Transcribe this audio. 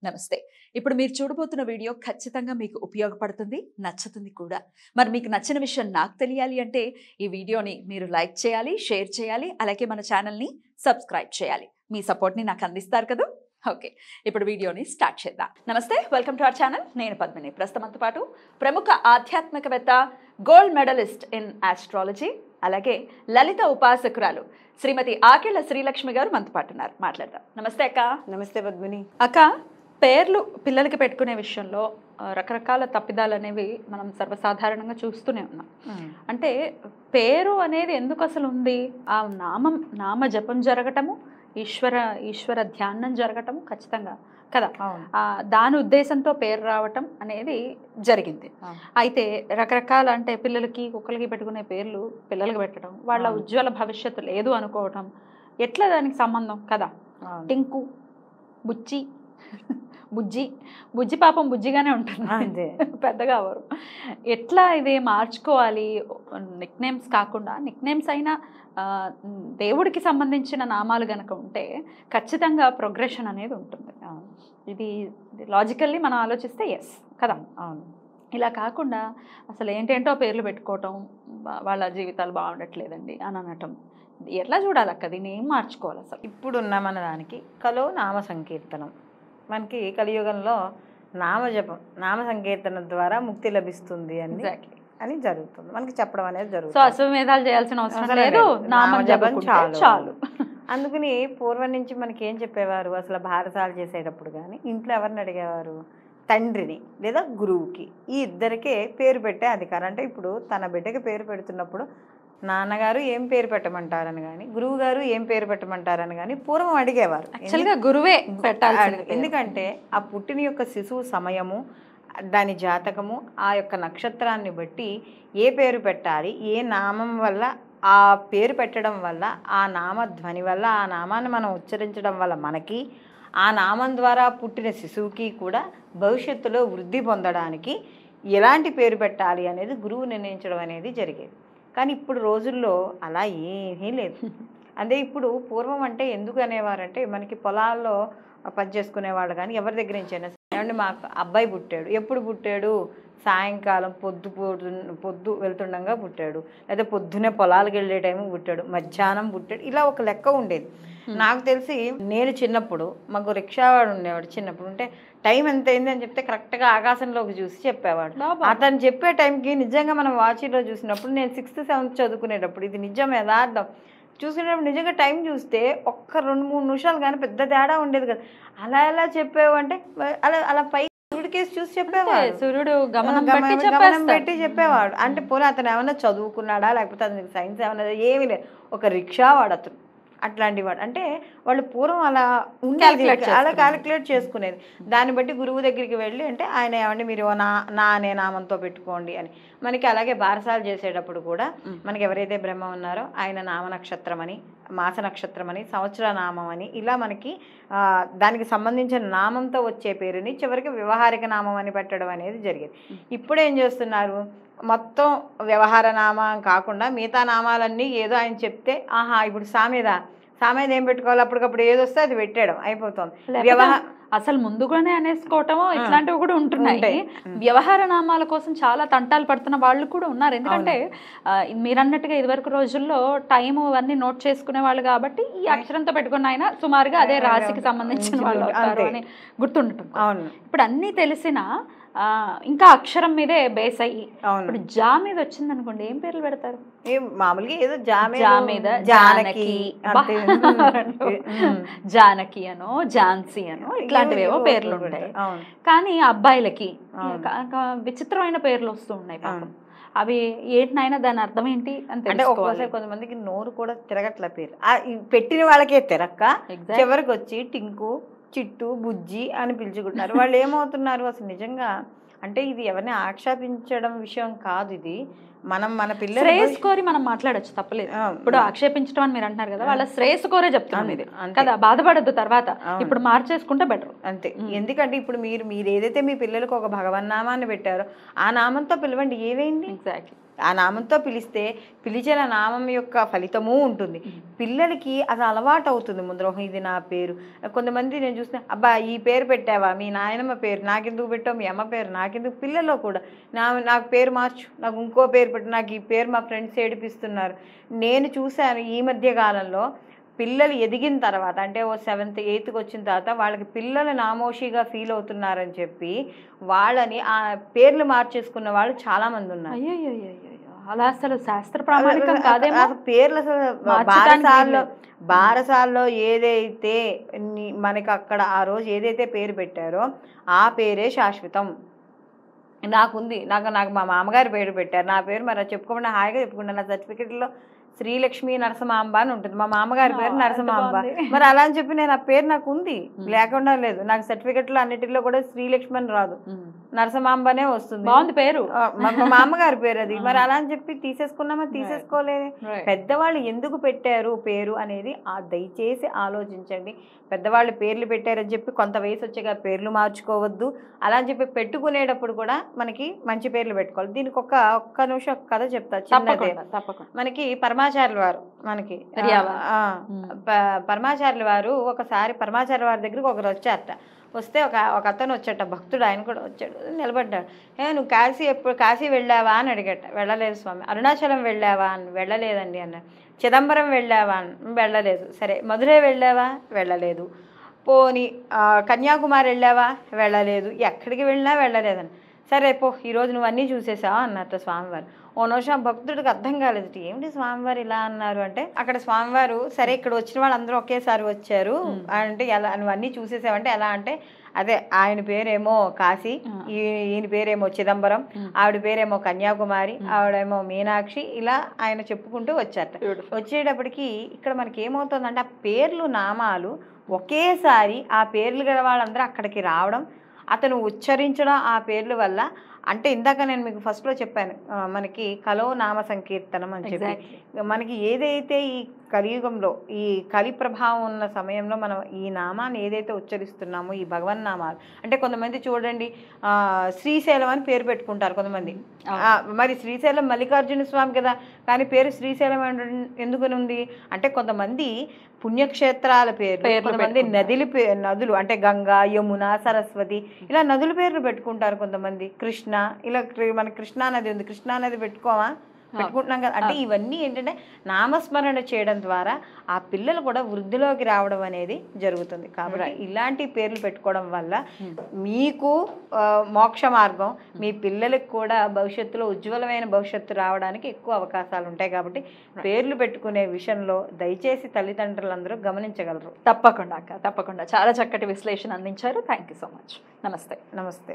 నమస్తే. ఇప్పుడు మీరు చూడబోతున్న వీడియో ఖచ్చితంగా మీకు ఉపయోగపడుతుంది, నచ్చుతుంది కూడా. మరి మీకు నచ్చిన విషయం నాకు తెలియాలి అంటే ఈ వీడియోని మీరు లైక్ చేయాలి, షేర్ చేయాలి, అలాగే మన ఛానల్ని సబ్స్క్రైబ్ చేయాలి. మీ సపోర్ట్ని నాకు అందిస్తారు కదా. ఓకే, ఇప్పుడు వీడియోని స్టార్ట్ చేద్దాం. నమస్తే, వెల్కమ్ టు అవర్ ఛానల్. నేను పద్మిని. ప్రస్తుతంతో పాటు ప్రముఖ ఆధ్యాత్మికవేత్త, గోల్డ్ మెడలిస్ట్ ఇన్ ఆస్ట్రాలజీ, అలాగే లలిత ఉపాసకురాలు శ్రీమతి ఆకెళ్ల శ్రీలక్ష్మి గారు మనతో పాటు ఉన్నారు. మాట్లాడదాం. నమస్తే అక్క. నమస్తే పద్మిని. అక్క, పేర్లు పిల్లలకి పెట్టుకునే విషయంలో రకరకాల తప్పిదాలు అనేవి మనం సర్వసాధారణంగా చూస్తూనే ఉన్నాం. అంటే పేరు అనేది ఎందుకు అసలు ఉంది? ఆ నామ జపం జరగటము, ఈశ్వర ధ్యానం జరగటము ఖచ్చితంగా కదా, దాని ఉద్దేశంతో పేరు రావటం అనేది జరిగింది. అయితే రకరకాల అంటే పిల్లలకి కుక్కలకి పెట్టుకునే పేర్లు పిల్లలకి పెట్టడం, వాళ్ళ ఉజ్వల భవిష్యత్తు లేదు అనుకోవటం, ఎట్లా దానికి సంబంధం కదా? టింకు, బుచ్చి, బుజ్జి పాపం బుజ్జిగానే ఉంటుంది, పెద్దగా అవరు. ఎట్లా ఇది మార్చుకోవాలి? నిక్ నేమ్స్ కాకుండా నిక్ నేమ్స్ అయినా దేవుడికి సంబంధించిన నామాలు గనక ఉంటే ఖచ్చితంగా ప్రోగ్రెషన్ అనేది ఉంటుంది. ఇది లాజికల్లీ మనం ఆలోచిస్తే ఎస్ కదా. అవును. ఇలా కాకుండా అసలు ఏంటేంటో పేర్లు పెట్టుకోవటం, వాళ్ళ జీవితాలు బాగుండట్లేదండి అని అనటం, ఎట్లా చూడాలక్క? దీన్ని ఏం మార్చుకోవాలి అసలు? ఇప్పుడున్న మన దానికి కలో నామ సంకీర్తనం. మనకి కలియుగంలో నామజపం, నామ సంకీర్తనం ద్వారా ముక్తి లభిస్తుంది అని జరుగుతుంది, మనకి చెప్పడం అనేది జరుగుతుంది. సో అశ్వమేధాలు చేయాల్సిన అవసరం లేదు, నామజపం చాలు. అందుకని పూర్వం నుంచి మనకి ఏం చెప్పేవారు? అసలు భారతాలు చేసేటప్పుడు కానీ ఇంట్లో ఎవరిని అడిగేవారు? తండ్రిని లేదా గురువుకి, ఈ ఇద్దరికే పేరు పెట్టే అధికారం. అంటే ఇప్పుడు తన బిడ్డకి పేరు పెడుతున్నప్పుడు నాన్నగారు ఏం పేరు పెట్టమంటారని కానీ, గురువు గారు ఏం పేరు పెట్టమంటారని కానీ పూర్వం అడిగేవారు. గురువే పెట్టాలి. ఎందుకంటే ఆ పుట్టిన యొక్క శిశువు సమయము, దాని జాతకము, ఆ యొక్క నక్షత్రాన్ని బట్టి ఏ పేరు పెట్టాలి, ఏ నామం వల్ల ఆ పేరు పెట్టడం వల్ల, ఆ నామధ్వని వల్ల, ఆ నామాన్ని మనం ఉచ్చరించడం వల్ల మనకి, ఆ నామం ద్వారా పుట్టిన శిశువుకి కూడా భవిష్యత్తులో వృద్ధి పొందడానికి ఎలాంటి పేరు పెట్టాలి అనేది గురువు నిర్ణయించడం అనేది జరిగేది. కానీ ఇప్పుడు రోజుల్లో అలా ఏమీ లేదు. అదే ఇప్పుడు పూర్వం అంటే ఎందుకు అనేవారంటే, మనకి పొలాల్లో పని చేసుకునేవాళ్ళు కానీ ఎవరి దగ్గర నుంచి అయినా, ఏమంటే మాకు అబ్బాయి పుట్టాడు, ఎప్పుడు పుట్టాడు? సాయంకాలం పొద్దు వెళ్తుండగా పుట్టాడు, లేదా పొద్దునే పొలాలకు వెళ్ళే టైంకి పుట్టాడు, మధ్యాహ్నం పుట్టాడు, ఇలా ఒక లెక్క ఉండేది. నాకు తెలిసి నేను చిన్నప్పుడు మాకు రిక్షావాడు ఉండేవాడు. చిన్నప్పుడు ఉంటే టైం ఎంత అయింది అని చెప్తే కరెక్ట్గా ఆకాశంలోకి చూసి చెప్పేవాడు. అతను చెప్పే టైంకి నిజంగా మనం వాచీలో చూసినప్పుడు, నేను 6th 7th చదువుకునేటప్పుడు, ఇది నిజం యథార్థం, చూసినప్పుడు నిజంగా టైం చూస్తే ఒక్క 2-3 నిమిషాలు కానీ పెద్ద తేడా ఉండేది కదా. అలా ఎలా చెప్పావు అంటే అలా పై సూర్యుడికేసి చూసి చెప్పేవాడు, సూర్యుడు గమనం పెట్టి చెప్పేవాడు. అంటే పోనీ అతను ఏమన్నా చదువుకున్నాడా, లేకపోతే అతనికి సైన్స్ ఏమన్నా, ఏమీ లేదు, ఒక రిక్షా వాడు అతను. అట్లాంటి వాడు అంటే వాళ్ళు పూర్వం అలా అలా క్యాలిక్యులేట్ చేసుకునేది. దాన్ని బట్టి గురువు దగ్గరికి వెళ్ళి అంటే ఆయన ఏమంటే మీరు నా అనే నామంతో పెట్టుకోండి అని. మనకి అలాగే బారసాలు చేసేటప్పుడు కూడా మనకి ఎవరైతే బ్రహ్మ ఉన్నారో ఆయన నామ నక్షత్రం అని, మాస నక్షత్రం అని, సంవత్సర నామం అని, ఇలా మనకి దానికి సంబంధించిన నామంతో వచ్చే పేరుని చివరికి వ్యవహారిక నామం అని పెట్టడం అనేది జరిగేది. ఇప్పుడు ఏం చేస్తున్నారు? మొత్తం వ్యవహార నామం కాకుండా మిగతా నామాలన్నీ ఏదో ఆయన చెప్తే, ఆహా ఇప్పుడు సామెద ఏం పెట్టుకోవాలి, అప్పటికప్పుడు ఏదొస్తే అది పెట్టేయడం అయిపోతుంది. అసలు ముందుగానే అనేసుకోవటము ఇట్లాంటివి కూడా ఉంటున్నాయి. వ్యవహార నామాల కోసం చాలా తంటాలు పడుతున్న వాళ్ళు కూడా ఉన్నారు. ఎందుకంటే మీరన్నట్టుగా ఇదివరకు రోజుల్లో టైం అవన్నీ నోట్ చేసుకునే వాళ్ళు కాబట్టి ఈ అక్షరంతో పెట్టుకున్న ఆయన సుమారుగా అదే రాశికి సంబంధించిన వాళ్ళు అవుతారు అని గుర్తుండటం. ఇప్పుడు అన్నీ తెలిసినా ఇంకా అక్షరం మీదే బేస్ అయ్యి, ఇప్పుడు జా మీద వచ్చింది అనుకోండి, ఏం పేర్లు పెడతారు? మామూలుగా ఏదో మీద జానకి, జానకి అనో ఝాన్సీ అనో ఇట్లాంటివేవో పేర్లు ఉంటాయి. కానీ అబ్బాయిలకి విచిత్రమైన పేర్లు వస్తూ ఉన్నాయి పాపం. అవి ఏంటినైనా దాని అర్థం ఏంటి అంటే ఒక్కోసారి కొంతమందికి నోరు కూడా తిరగట్ల పేరు పెట్టిన వాళ్ళకే తిరక్క చివరికి వచ్చి టింకు, చిట్టు, బుజ్జి అని పిలుచుకుంటున్నారు. వాళ్ళు ఏమవుతున్నారు అసలు నిజంగా అంటే ఇది ఎవరిని ఆక్షేపించడం విషయం కాదు, ఇది మన పిల్లలు శ్రేయస్ కోరి మనం మాట్లాడచ్చు, తప్పలేదు. ఇప్పుడు ఆక్షేపించడం అని మీరు అంటున్నారు కదా, వాళ్ళ శ్రేయస్ కోరే చెప్తున్నాం ఇది కదా, బాధపడద్దు తర్వాత, ఇప్పుడు మార్చేసుకుంటే బెటర్ అంతే. ఎందుకంటే ఇప్పుడు మీరు ఏదైతే మీ పిల్లలకు ఒక భగవన్నామాన్ని పెట్టారో ఆ నామంతో పిలవండి, ఏవేంటి. ఎగ్జాక్ట్లీ. ఆ నామంతో పిలిస్తే పిలిచిన నామం యొక్క ఫలితము ఉంటుంది. పిల్లలకి అది అలవాటు అవుతుంది ముందర, ఇది నా పేరు. కొంతమంది నేను చూసిన, అబ్బా ఈ పేరు పెట్టావా, మీ నాయనమ్మ పేరు నాకెందుకు పెట్టావు, మీ అమ్మ పేరు నాకెందుకు. పిల్లల్లో కూడా నాకు పేరు మార్చు, నాకు ఇంకో పేరు పెట్టు, నాకు ఈ పేరు మా ఫ్రెండ్స్ ఏడిపిస్తున్నారు. నేను చూశాను ఈ మధ్య కాలంలో పిల్లలు ఎదిగిన తర్వాత, అంటే ఓ 7th 8th వచ్చిన తర్వాత వాళ్ళకి పిల్లలు నామోషిగా ఫీల్ అవుతున్నారని చెప్పి వాళ్ళని ఆ పేర్లు మార్చేసుకున్న వాళ్ళు చాలామంది ఉన్నారు. అయ్యో, అలా అసలు శాస్త్ర ప్రామాణికం కాదేమో. అసలు పేర్లు అసలు బారసాల్లో ఏదైతే మనకి అక్కడ ఆ రోజు ఏదైతే పేరు పెట్టారో ఆ పేరే శాశ్వతం. నాకుంది, నాకు మా మామగారు పేరు పెట్టారు, నా పేరు మరి చెప్పుకోకుండా హాయిగా చెప్పుకుంటాను. నా సర్టిఫికెట్లో శ్రీలక్ష్మి నరసింహాంబ అని ఉంటుంది, మా మామగారి పేరు నరసింహాంబ. మరి అలా అని చెప్పి నేను ఆ పేరు నాకు ఉంది, లేకుండా లేదు. నాకు సర్టిఫికెట్లో అన్నిటిలో కూడా శ్రీలక్ష్మి అని రాదు, నరసింహాంబనే వస్తుంది. బాగుంది పేరు, మా మామగారి పేరు అది. మరి అలా అని చెప్పి తీసేసుకున్నామా, తీసేసుకోలేదు. పెద్దవాళ్ళు ఎందుకు పెట్టారు పేరు అనేది దయచేసి ఆలోచించండి. పెద్దవాళ్ళు పేర్లు పెట్టారని చెప్పి కొంత వయసు వచ్చాక పేర్లు మార్చుకోవద్దు. అలా అని చెప్పి పెట్టుకునేటప్పుడు కూడా మనకి మంచి పేర్లు పెట్టుకోవాలి. దీనికి ఒక్క నిమిషం కథ చెప్తా, చిన్నదే. మనకి పరమాచార్యుల వారు, మనకి పరమాచార్యుల వారు ఒకసారి పరమాచార్యుల వారి దగ్గరికి ఒకరు వచ్చారట. వస్తే ఒక అతను వచ్చాట, భక్తుడు, ఆయన కూడా వచ్చాడు, నిలబడ్డాడు. నువ్వు కాశీ వెళ్ళావా అని అడిగట. వెళ్ళలేదు స్వామి. అరుణాచలం వెళ్ళావా అని, వెళ్ళలేదండి అన్నాడు. చిదంబరం వెళ్ళావా అని, వెళ్ళలేదు. సరే, మధురై వెళ్ళావా, వెళ్ళలేదు. పోని కన్యాకుమారి వెళ్ళావా, వెళ్ళలేదు. ఎక్కడికి వెళ్ళినా వెళ్ళలేదని. సరే పో, ఈరోజు నువ్వు అన్నీ చూసేసావా అన్నట్టు స్వామివారు. ఓ నిమిషం భక్తుడికి అర్థం కాలేదు, ఏమిటి స్వామివారు ఇలా అన్నారు అంటే, అక్కడ స్వామివారు సరే ఇక్కడ వచ్చిన వాళ్ళందరూ ఒకేసారి వచ్చారు అంటే, ఎలా నువ్వు అన్నీ చూసేసావంటే ఎలా అంటే, అదే ఆయన పేరేమో కాశీ, ఈయన పేరేమో చిదంబరం, ఆవిడ పేరేమో కన్యాకుమారి, ఆవిడేమో మీనాక్షి, ఇలా ఆయన చెప్పుకుంటూ వచ్చారట. వచ్చేటప్పటికి ఇక్కడ మనకి ఏమవుతుందంటే, ఆ పేర్లు నామాలు ఒకేసారి ఆ పేర్లు గల వాళ్ళందరూ అక్కడికి రావడం, అతను ఉచ్చరించడం ఆ పేర్ల వల్ల. అంటే ఇందాక నేను మీకు ఫస్ట్లో చెప్పాను, మనకి కలో నామ సంకీర్తనం అని చెప్పి, మనకి ఏదైతే ఈ కలియుగంలో ఈ కలి ప్రభావం ఉన్న సమయంలో మనం ఈ నామాన్ని ఏదైతే ఉచ్చరిస్తున్నామో, ఈ భగవన్నామాలు, అంటే కొంతమంది చూడండి శ్రీశైలం అని పేరు పెట్టుకుంటారు కొంతమంది. మరి శ్రీశైలం మల్లికార్జున స్వామి కదా, కానీ పేరు శ్రీశైలం ఎందుకని ఉంది అంటే, కొంతమంది పుణ్యక్షేత్రాల పేర్లు, కొంతమంది నదులు అంటే గంగా, యమున, సరస్వతి, ఇలా నదుల పేర్లు పెట్టుకుంటారు కొంతమంది. కృష్ణ, ఇలా మన కృష్ణా నది ఉంది, కృష్ణా నది పెట్టుకుంటున్నాం కదా. అంటే ఇవన్నీ ఏంటంటే నామస్మరణ చేయడం ద్వారా ఆ పిల్లలు కూడా వృద్ధిలోకి రావడం అనేది జరుగుతుంది. కాబట్టి ఇలాంటి పేర్లు పెట్టుకోవడం వల్ల మీకు మోక్ష మార్గం, మీ పిల్లలకు కూడా భవిష్యత్తులో ఉజ్వలమైన భవిష్యత్తు రావడానికి ఎక్కువ అవకాశాలు ఉంటాయి. కాబట్టి పేర్లు పెట్టుకునే విషయంలో దయచేసి తల్లిదండ్రులందరూ గమనించగలరు. తప్పకుండా అక్క, తప్పకుండా చాలా చక్కటి విశ్లేషణ అందించారు. Thank you so much. నమస్తే. నమస్తే.